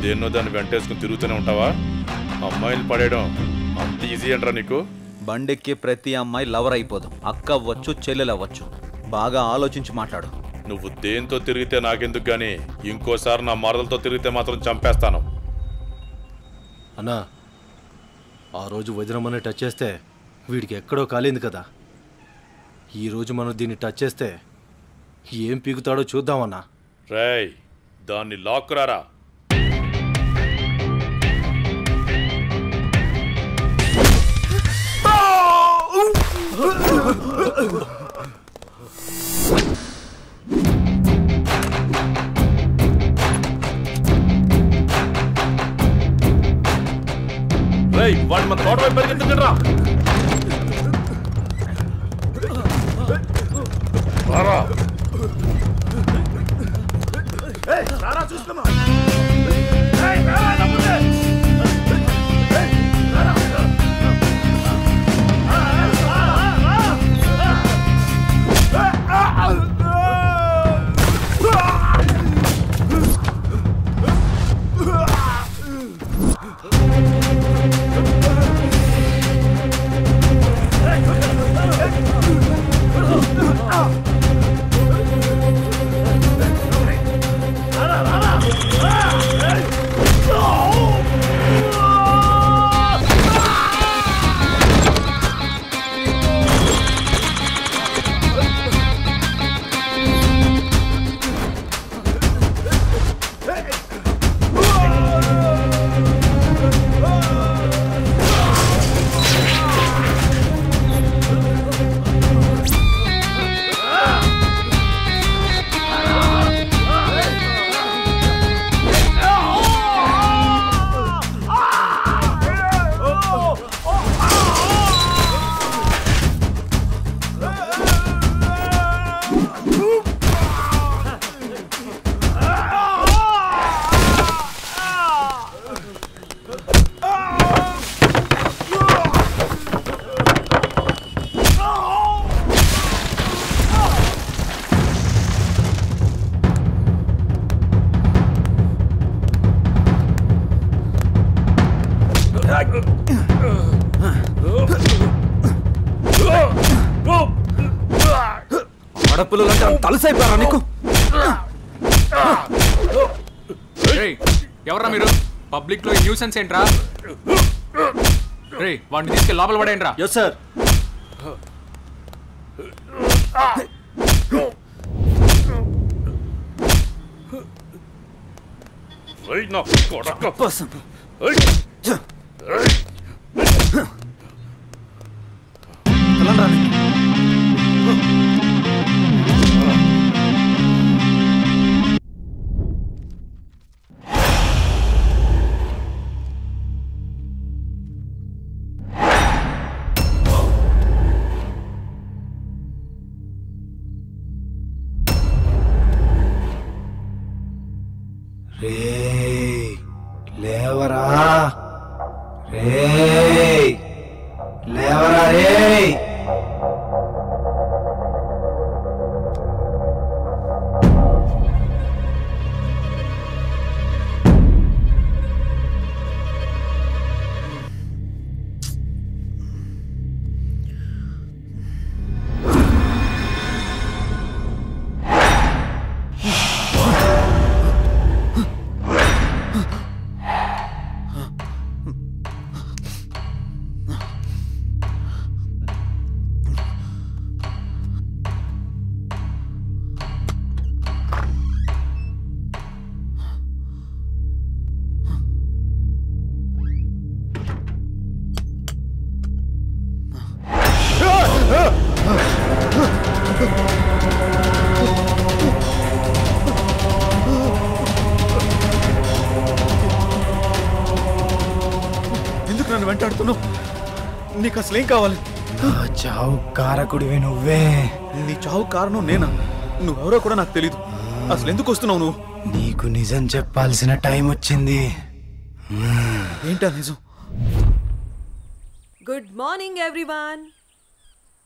దేన్నో దాన్ని వెంటేసుకుని తిరుగుతూనే ఉంటావా? అమ్మాయిలు పడేయడం అంత ఈజీ అంటారా నీకు? బండెక్కి ప్రతి అమ్మాయి లవర్ అయిపోదు. అక్క అవ్వచ్చు, చెల్లెలు అవ్వచ్చు. బాగా ఆలోచించి మాట్లాడు. నువ్వు దేంతో తిరిగితే నాకెందుకు గానీ ఇంకోసారి నా మరదలతో తిరిగితే మాత్రం చంపేస్తాను. అన్నా, ఆ రోజు వదినమ్మని టచ్ చేస్తే వీడికి ఎక్కడో కాలేదు కదా. ఈరోజు మనం దీన్ని టచ్ చేస్తే ఏం పీకుతాడో చూద్దామన్నా. రేయ్, దాన్ని లాక్కురారా. రేయ్, వాడిని మన తోట వైపు పరిగెత్తుకురా. రారా. చూస్తున్నా. ఆడపిల్లలంటే తలసైపోయారా నీకు? ఎవరా మీరు? పబ్లిక్ లో న్యూసెన్స్ ఏంట్రా? రే, వాడిని తీసుకెళ్ళి లోపల పడేయండి రా. Yes sir. లేవరా లేవరా రే. ఎందుకు నన్ను వెంటాడుతున్నావు? నీకు అసలేం కావాలి? నా చావు కారకుడివి నువ్వే. నీ చావు కారణం నేనా? నువ్వెవరో కూడా నాకు తెలీదు. అసలు ఎందుకు వస్తున్నావు నువ్వు? నీకు నిజం చెప్పాల్సిన టైం వచ్చింది. ఏంటా నిజం? Good morning everyone.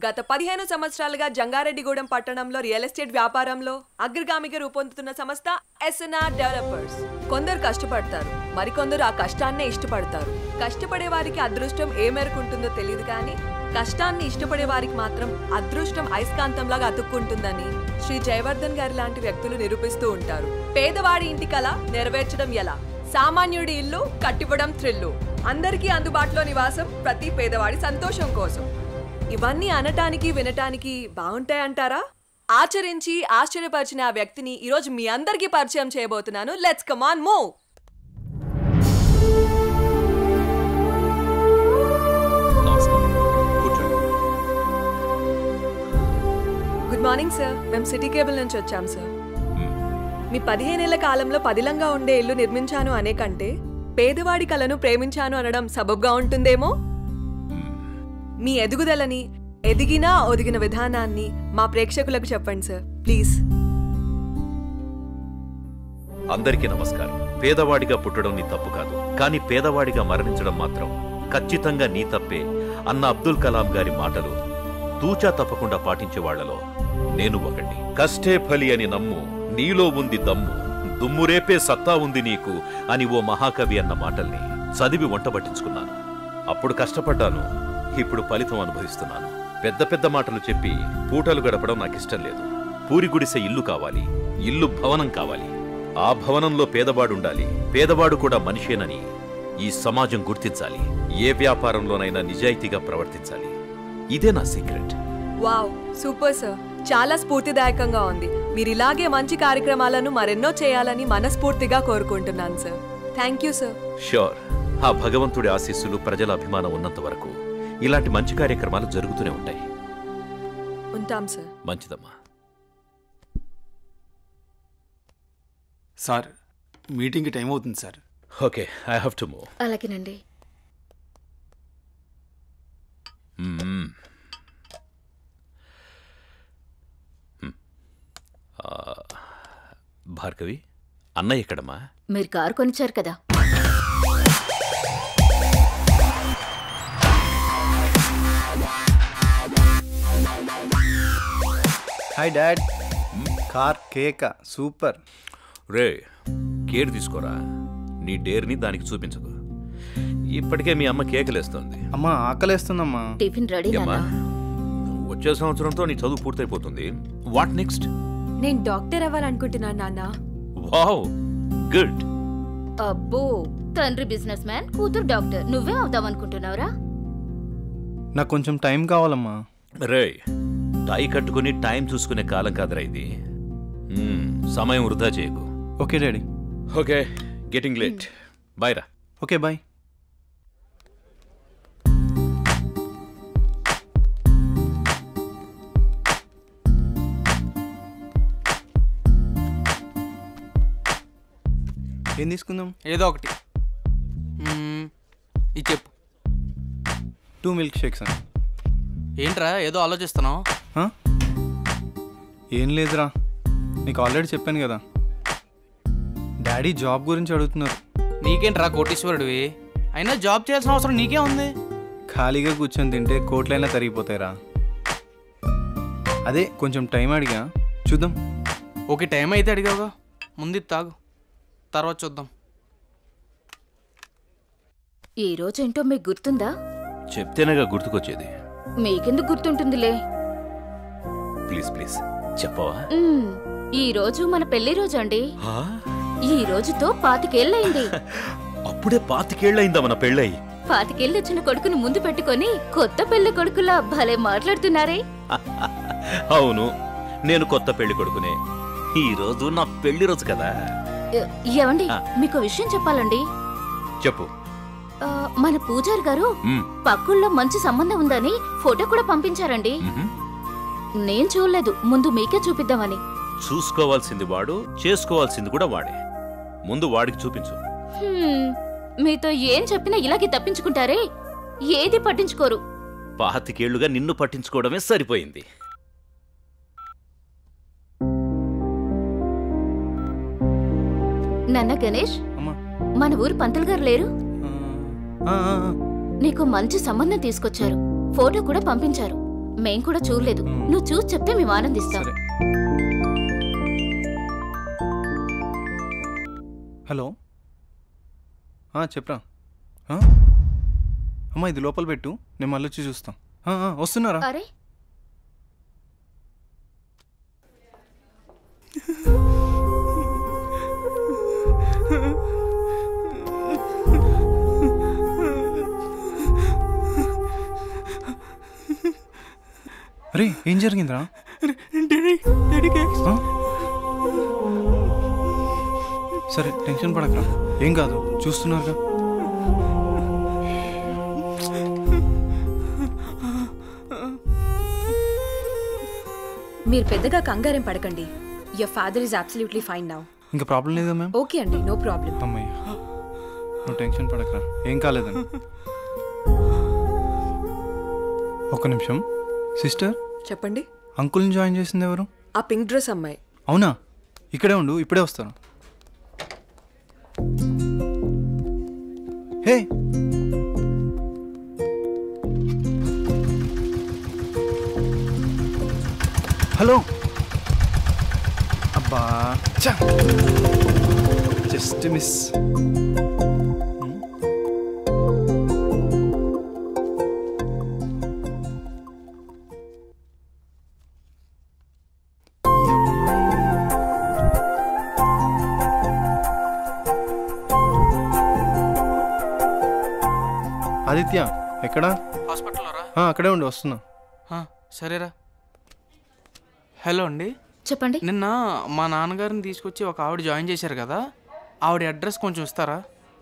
గత 15 సంవత్సరాలుగా జంగారెడ్డిగూడెం పట్టణంలో రియల్ ఎస్టేట్ వ్యాపారంలో అగ్రగామిగా రూపొందుతున్న సంస్థ ఎస్ఎన్ఆర్ డెవలపర్స్. కొందరు కష్టపడతారు, మరికొందరు ఆ కష్టాన్నే ఇష్టపడతారు. కష్టపడే వారికి అదృష్టం ఏ మేరకు ఉంటుందో తెలియదు, కానీ కష్టాన్ని ఇష్టపడే వారికి మాత్రం అదృష్టం అయస్కాంతంలాగా అతుక్కుంటుందని శ్రీ జయవర్ధన్ గారి లాంటి వ్యక్తులు నిరూపిస్తూ ఉంటారు. పేదవాడి ఇంటి కల నెరవేర్చడం ఎలా, సామాన్యుడి ఇల్లు కట్టివ్వడం థ్రిల్లు, అందరికీ అందుబాటులో నివాసం ప్రతి పేదవాడి సంతోషం కోసం. ఇవన్నీ అనటానికి వినటానికి బాగుంటాయంటారా? ఆచరించి ఆశ్చర్యపరిచిన ఆ వ్యక్తిని ఈరోజు మీ అందరికీ పరిచయం చేయబోతున్నాను. Let's come on move. Good morning sir. మేము సిటీ కేబుల్ నుంచి వచ్చాం సార్. మీ 15 ఏళ్ల కాలంలో పదిలంగా ఉండే ఇల్లు నిర్మించాను అనే కంటే పేదవాడి కలను ప్రేమించాను అనడం సబబ్గా ఉంటుందేమో. మీ ఎదుగుదలని, ఎదిగినా ఒదిగిన విధానాన్ని మా ప్రేక్షకులకు చెప్పండి సార్ ప్లీజ్. అందరికీ నమస్కారం. పేదవాడిగా పుట్టడం నీ తప్పు కాదు, కానీ పేదవాడిగా మరణించడం మాత్రం ఖచ్చితంగా నీ తప్పే అన్న అబ్దుల్ కలాం గారి మాటలు తూచా తప్పకుండా పాటించే వాళ్లలో నేను ఒకటి. కష్టే ఫలి అని నమ్ము, నీలో ఉంది దమ్ము, దుమ్మురేపే సత్తా ఉంది నీకు అని ఓ మహాకవి అన్న మాటల్ని చదివి వంటబట్టించుకున్నాను. అప్పుడు కష్టపడ్డాను, ఇప్పుడు ఫలితం అనుభవిస్తున్నాను. పెద్ద పెద్ద మాటలు చెప్పి పూటలు గడపడం నాకిష్టం లేదు. పూరి గుడిసె ఇల్లు కావాలి, ఇల్లు భవనం కావాలి. ఆ భవనంలో పేదవాడుండాలి, పేదవాడు కూడా మనిషేనని ఈ సమాజం గుర్తించాలి. ఏ వ్యాపారంలోనైనా నిజాయితీగా ప్రవర్తించాలి. ఇదే నా సీక్రెట్. Wow, super sir. చాలా స్ఫూర్తిదాయకంగా ఉంది. మీరు ఇలాగే మంచి కార్యక్రమాలను మరెన్నో చేయాలని మనస్ఫూర్తిగా కోరుకుంటున్నాను sir. Thank you sir. Sure. ఆ భగవంతుడి ఆశీస్సులు, ప్రజల అభిమానం ఉన్నంత వరకు ఇలాంటి మంచి కార్యక్రమాలు జరుగుతూనే ఉంటాయి. ఉంటాం సార్. మంచిదమ్మా. సార్, మీటింగ్కి టైం అవుతుంది sir. Okay, I have to move. అలాగేనండి. భార్గవి, అన్నయ్య ఎక్కడమ్మా? మీరు కారు కొనిచ్చారు కదా. Hi dad. కార్ కేక సూపర్. రే, కేర్ తీసుకోరా. నీ డేర్ని దానికి చూపించకు. ఇప్పటికే మీ అమ్మ కేకలేస్తుంది. అమ్మా ఆకలేస్తుందమ్మా. Tiffin ready. వచ్చే సంవత్సరంతో నీ చదువు పూర్తయిపోతుంది. What next? నేను డాక్టర్ అవ్వాలనుకుంటున్నాను నాన్న. Wow, good. అబ్బో, తండ్రి బిజినెస్ మ్యాన్, కూతురు డాక్టర్. నువ్వే అవుదామనుకుంటున్నావురా? నాకు కొంచెం టైం కావాలమ్మా. రే, టై కట్టుకుని టైం చూసుకునే కాలం కాదురా ఇది. సమయం వృధా చేయకు. Okay daddy. Okay, getting late. Bye రా. Okay bye. ఏం తీసుకుందాం? ఏదో ఒకటి. ఇది చెప్పు. 2 మిల్క్ షేక్స్ అని. ఏంట్రా ఏదో ఆలోచిస్తున్నావు? ఏం లేదురా, నీకు ఆల్రెడీ చెప్పాను కదా. డాడీ జాబ్ గురించి అడుగుతున్నారు. నీకేంట్రా కోటీశ్వరుడివి? అయినా జాబ్ చేయాల్సిన అవసరం నీకే ఉంది. ఖాళీగా కూర్చొని తింటే కోట్లైనా తరిగిపోతాయిరా. అదే కొంచెం టైం అడిగా, చూద్దాం. ఓకే, టైం అయితే అడిగావుగా, ముందు తాగు, తర్వాత చూద్దాం. ఈ రోజేంటో మీకు గుర్తుందా? చెప్తేనేగా గుర్తుకొచ్చేది. మీకెందుకు గుర్తుంటుందిలే. ప్లీజ్ ప్లీజ్ చెప్పవా? ఈ రోజు మన పెళ్లి రోజు అండి. ఈ రోజుతో 25 ఏళ్ళయింది. అప్పుడే 25 ఏళ్ళయిందా మన పెళ్ళయి? 25 ఏళ్ళు వచ్చిన కొడుకుని ముందు పెట్టుకొని కొత్త పెళ్లి కొడుకులా భలే మాట్లాడుతున్నారే. అవును, నేను కొత్త పెళ్లి కొడుకునే. ఈ రోజు నా పెళ్లి రోజు కదా. ఏమండి, మీకు విషయం చెప్పాలండి. చెప్పు. మన పూజారి గారు పక్కుల్లో మంచి సంబంధం ఉందని ఫోటో కూడా పంపించారండి. నేను చూడలేదు, ముందు మీకే చూపిద్దామని. చూసుకోవాల్సింది వాడు, చేసుకోవాల్సింది కూడా వాడే. ముందు వాడికి చూపించు. మీతో ఏం చెప్పినా ఇలాగే తప్పించుకుంటారే, ఏది పట్టించుకోరు. 25 ఏళ్లుగా నిన్ను పట్టించుకోవడమే సరిపోయింది. నాన్న గణేష్, మన ఊరు పంతులు గారు లేరు? నీకు మంచి సంబంధం తీసుకొచ్చారు, ఫోటో కూడా పంపించారు. మేం కూడా చూడలేదు. నువ్వు చూసి చెప్తే మేము ఆనందిస్తాం. సరే. హలో, చెప్పరా. అమ్మా ఇది లోపల పెట్టు, నేను మళ్ళీ వచ్చి చూస్తాం. వస్తున్నారా? అరే అరే ఏం జరిగిందిరా? సరే టెన్షన్ పడకరా, ఏం కాదు, చూస్తున్నారుగా. మీరు పెద్దగా కంగారేం పడకండి. Your father is absolutely fine now. ఇంకా ప్రాబ్లం లేదా మ్యామ్? ఓకే అండి, నో ప్రాబ్లం. అమ్మయ్య, నువ్వు టెన్షన్ పడకరా, ఏం కాలేదని. ఒక్క నిమిషం. సిస్టర్ చెప్పండి. అంకుల్ని జాయిన్ చేసింది ఎవరు? ఆ పింక్ డ్రెస్ అమ్మాయి. అవునా? ఇక్కడే ఉండు, ఇప్పుడే వస్తాను. Hey hello. అబ్బా జస్ట్ మిస్. ఆదిత్య ఎక్కడా? హాస్పిటల్లో రా. అక్కడే ఉండి వస్తున్నా. సరేరా. హలో అండి, చెప్పండి. నిన్న మా నాన్నగారిని తీసుకొచ్చి ఒక ఆవిడ జాయిన్ చేశారు కదా, ఆవిడ అడ్రస్ కొంచెం ఇస్తారా?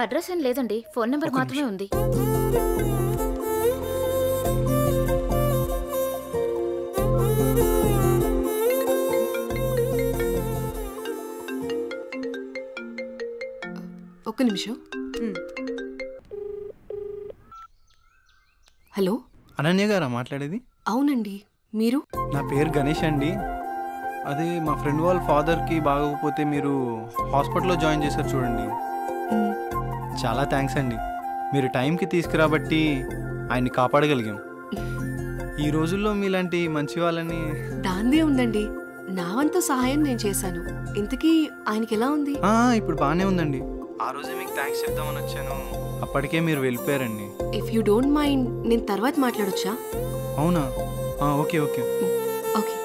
అడ్రస్ ఏం లేదండి, ఫోన్ నెంబర్ మాత్రమే ఉంది. ఒక్క నిమిషం. హలో, అనన్య గారా మాట్లాడేది? అవునండి, మీరు? నా పేరు గణేష్ అండి. అదే మా ఫ్రెండ్ వాళ్ళ ఫాదర్కి బాగోకపోతే మీరు హాస్పిటల్లో జాయిన్ చేశారు చూడండి. చాలా థ్యాంక్స్ అండి, మీరు టైంకి తీసుకురాబట్టి ఆయన్ని కాపాడగలిగాం. ఈ రోజుల్లో మీలాంటి మంచి వాళ్ళని. దాందే ఉందండి, నా వంతు సహాయం నేను చేశాను. ఇంతకీ ఆయనకి ఎలా ఉంది? ఇప్పుడు బాగానే ఉందండి. ఆ రోజే మీకు థ్యాంక్స్ చెప్దామని వచ్చాను, అప్పటికే మీరు వెళ్ళిపోయారండి. ఇఫ్ యూ డోంట్ మైండ్ నేను తర్వాత మాట్లాడొచ్చా? అవునా? Okay okay. ఓకే.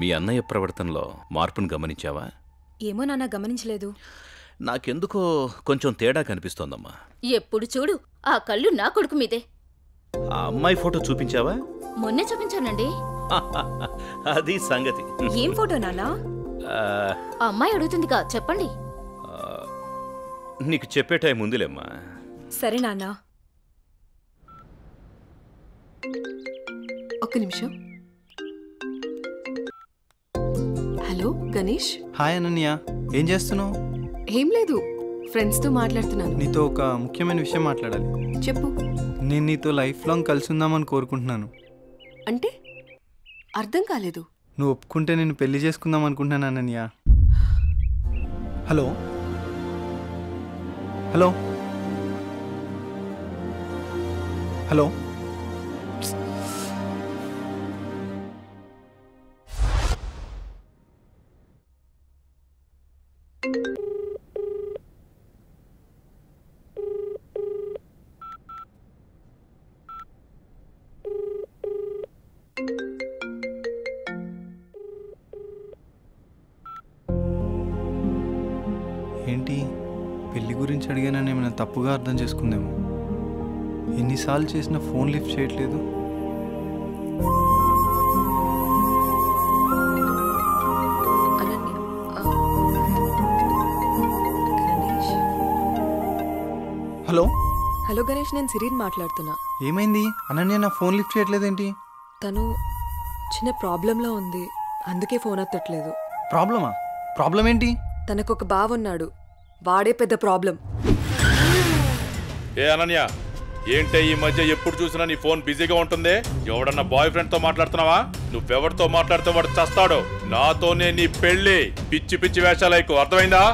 మీ అన్నయ్య ప్రవర్తనలో మార్పును గమనించావా? ఏమో నాన్న, గమనించలేదు. నాకెందుకో కొంచెం తేడా కనిపిస్తోందమ్మా. ఎప్పుడు చూడు ఆ కళ్ళు నా కొడుకు మీదే. ఆ అమ్మాయి ఫోటో చూపించావా? మొన్నే చూపించానండి. అది సంగతి. ఏం ఫోటో నాన్నా? ఆ అమ్మాయి అడుగుతుందిగా, చెప్పండి. నీకు చెప్పే టైం ఉందిలేమ్మా. సరే నాన్నా. ఒక్క నిమిషం. హలో గణేష్. హాయ్ అనన్య, ఏం చేస్తున్నావు? ఏం లేదు, ఫ్రెండ్స్తో మాట్లాడుతున్నాను. నీతో ఒక ముఖ్యమైన విషయం మాట్లాడాలి. చెప్పు. నేను నీతో లైఫ్ లాంగ్ కలిసి ఉందామని కోరుకుంటున్నాను. అంటే అర్థం కాలేదు. నువ్వు ఒప్పుకుంటే నేను పెళ్లి చేసుకుందాం అనుకుంటున్నాను అనన్య. Hello hello hello. ఏంటి పెళ్లి గురించి గురించి అడిగానని ఏమైనా తప్పుగా అర్థం చేసుకుందేమో. ఎన్నిసార్లు చేసినా ఫోన్ లిఫ్ట్ చేయట్లేదు. హలో హలో గణేష్, నేను సిరీన్ మాట్లాడుతున్నా. ఏమైంది? అనన్య నా ఫోన్ లిఫ్ట్ చేయట్లేదేంటి? తను చిన్న ప్రాబ్లంలో ఉంది, అందుకే ఫోన్ ఎత్తట్లేదు. ప్రాబ్లమా? ప్రాబ్లం ఏంటి? తనకొక బావ ఉన్నాడు, వాడే పెద్ద ప్రాబ్లం. ఏ అనన్య, ఏంటే ఈ మధ్య ఎప్పుడు చూసినా నీ ఫోన్ బిజీగా ఉంటుంది? ఎవడన్నా బాయ్ ఫ్రెండ్ తో మాట్లాడుతున్నావా? నువ్వెవరితో మాట్లాడితే వాడు చస్తాడు. నాతోనే నీ పెళ్ళి. పిచ్చి పిచ్చి వేషాలైకు, అర్థమైందా?